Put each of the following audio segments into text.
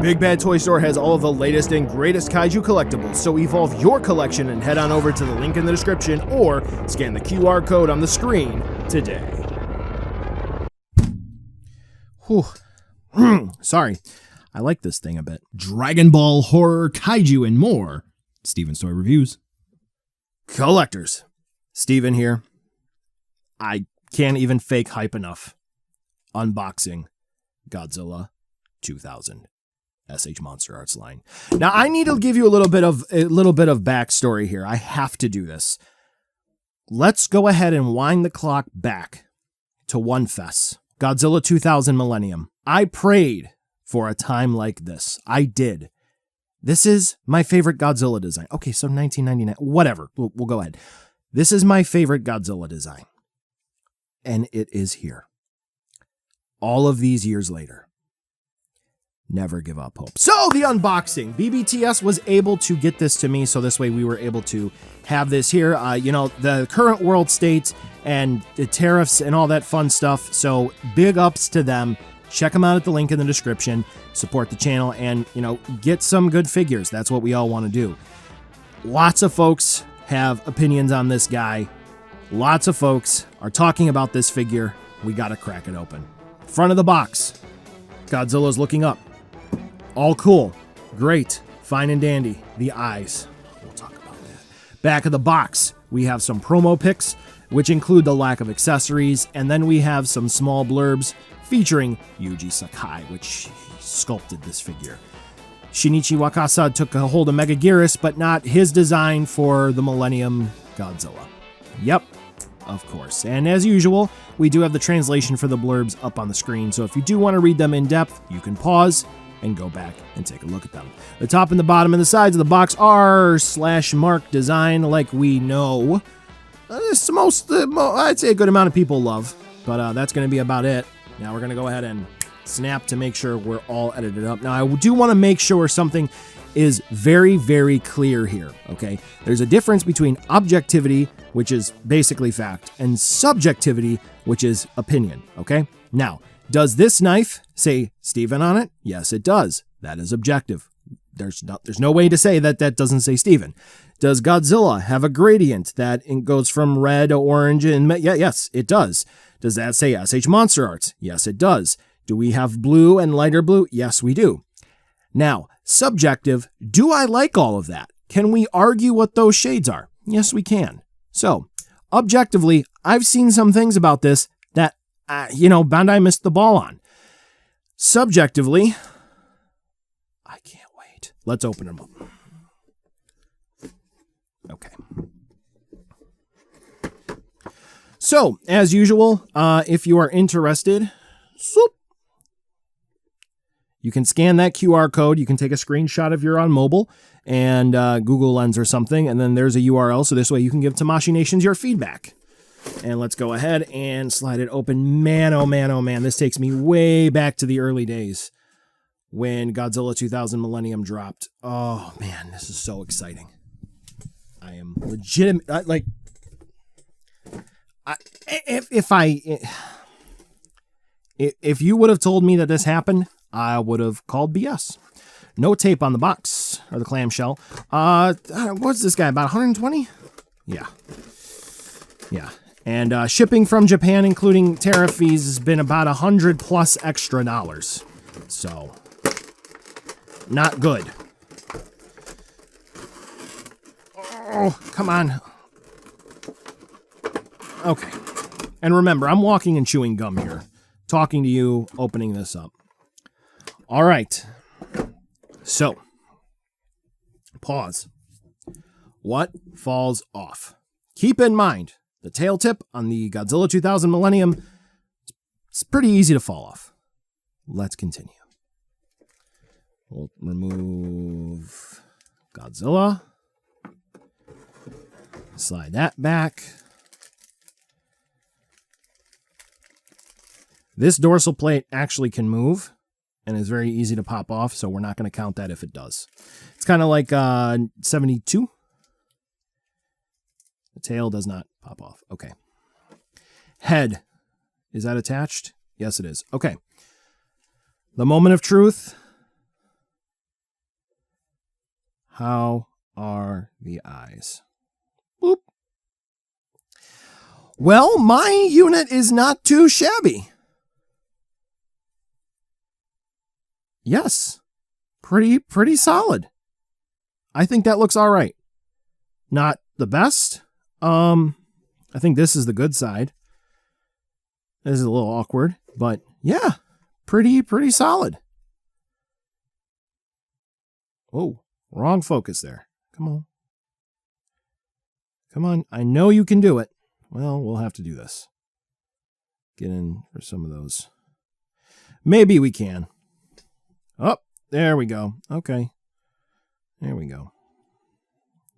Big Bad Toy Store has all of the latest and greatest kaiju collectibles, so evolve your collection and head on over to the link in the description or scan the QR code on the screen today. Whew. Sorry. I like this thing a bit. Dragon Ball, horror, kaiju, and more. Steven's Toy Reviews. Collectors. Steven here. I can't even fake hype enough. Unboxing Godzilla 2000. SH Monster Arts line. Now I need to give you a little bit of backstory here. I have to do this. Let's go ahead and wind the clock back to One Fest, Godzilla 2000 Millennium. I prayed for a time like this. I did. This is my favorite Godzilla design. Okay, so 1999, whatever. We'll go ahead. This is my favorite Godzilla design. And it is here. All of these years later. Never give up hope. So the unboxing. BBTS was able to get this to me, so this way we were able to have this here. The current world state and the tariffs and all that fun stuff. So big ups to them. Check them out at the link in the description. Support the channel and, get some good figures. That's what we all want to do. Lots of folks have opinions on this guy. Lots of folks are talking about this figure. We got to crack it open. Front of the box. Godzilla's looking up. All cool. Great. Fine and dandy. The eyes. We'll talk about that. Back of the box, we have some promo pics, which include the lack of accessories, and then we have some small blurbs featuring Yuji Sakai, which sculpted this figure. Shinichi Wakasa took a hold of Megaguirus, but not his design for the Millennium Godzilla. Yep, of course. And as usual, we do have the translation for the blurbs up on the screen, so if you do want to read them in depth, you can pause and go back and take a look at them. The top and the bottom and the sides of the box are /mark design, like we know. It's I'd say a good amount of people love, but that's going to be about it. Now we're going to go ahead and snap to make sure we're all edited up. Now I do want to make sure something is very, very clear here, okay? There's a difference between objectivity, which is basically fact, and subjectivity, which is opinion, okay? Now, does this knife say Steven on it? Yes, it does. That is objective. There's no way to say that doesn't say Steven. Does Godzilla have a gradient that goes from red to orange? Yes, it does. Does that say SH Monster Arts? Yes, it does. Do we have blue and lighter blue? Yes, we do. Now, subjective, do I like all of that? Can we argue what those shades are? Yes, we can. So, objectively, I've seen some things about this that Bandai missed the ball on. Subjectively, I can't wait. Let's open them up. Okay. So, as usual, if you are interested, you can scan that QR code. You can take a screenshot if you're on mobile and Google Lens or something, and then there's a URL, so this way you can give Tamashii Nations your feedback. And let's go ahead and slide it open. Man, oh man, oh man. This takes me way back to the early days when Godzilla 2000 Millennium dropped. Oh man, this is so exciting. I am legitimate. If you would have told me that this happened, I would have called BS. No tape on the box or the clamshell. What's this guy, about 120? Yeah. And shipping from Japan, including tariff fees, has been about $100+ extra. So, not good. Oh, come on. Okay. And remember, I'm walking and chewing gum here. Talking to you, opening this up. All right. So, pause. What falls off? Keep in mind, the tail tip on the Godzilla 2000 Millennium, it's pretty easy to fall off. Let's continue. We'll remove Godzilla. Slide that back. This dorsal plate actually can move and is very easy to pop off, so we're not going to count that if it does. It's kind of like 72. The tail does not pop off. Okay. Head. Is that attached? Yes, it is. Okay. The moment of truth. How are the eyes? Boop. Well, my unit is not too shabby. Yes, pretty solid. I think that looks all right. Not the best. I think this is the good side. This is a little awkward, but yeah, pretty solid. Oh, wrong focus there. Come on. Come on. I know you can do it. Well, we'll have to do this. Get in for some of those. Maybe we can. Oh, there we go. Okay. There we go.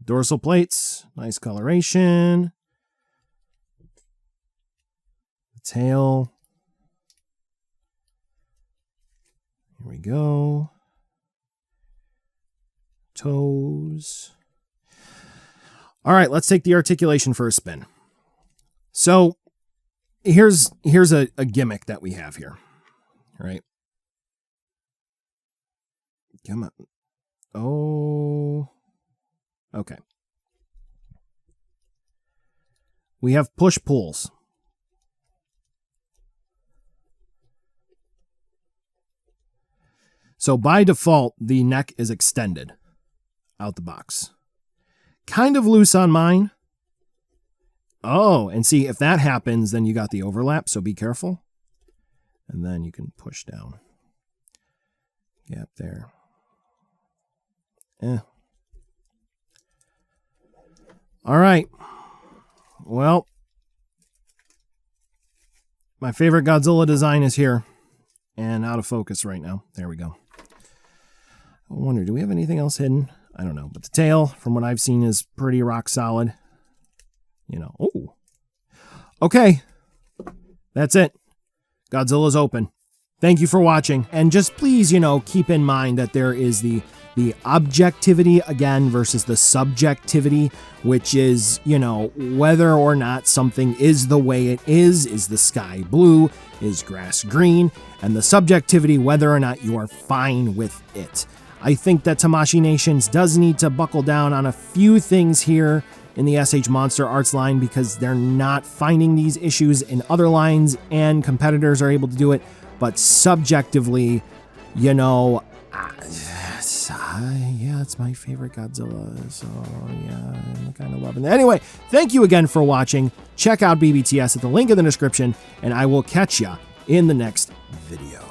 Dorsal plates. Nice coloration. The tail. Here we go. Toes. All right, let's take the articulation for a spin. So here's a gimmick that we have here. All right. Come on. Oh. Okay. We have push-pulls. So by default, the neck is extended out the box. Kind of loose on mine. Oh, and see, if that happens, then you got the overlap, so be careful. And then you can push down. Gap there. All right. Well, my favorite Godzilla design is here and out of focus right now. There we go. I wonder, do we have anything else hidden? I don't know, but the tail, from what I've seen, is pretty rock solid. You know, oh. Okay. That's it. Godzilla's open. Thank you for watching. And just please, keep in mind that there is the objectivity again versus the subjectivity, which is, whether or not something is the way it is the sky blue, is grass green, and the subjectivity, whether or not you are fine with it. I think that Tamashii Nations does need to buckle down on a few things here in the SH Monster Arts line because they're not finding these issues in other lines and competitors are able to do it. But subjectively, yeah, it's my favorite Godzilla, so yeah, I'm kind of loving it. Anyway, thank you again for watching. Check out BBTS at the link in the description, and I will catch ya in the next video.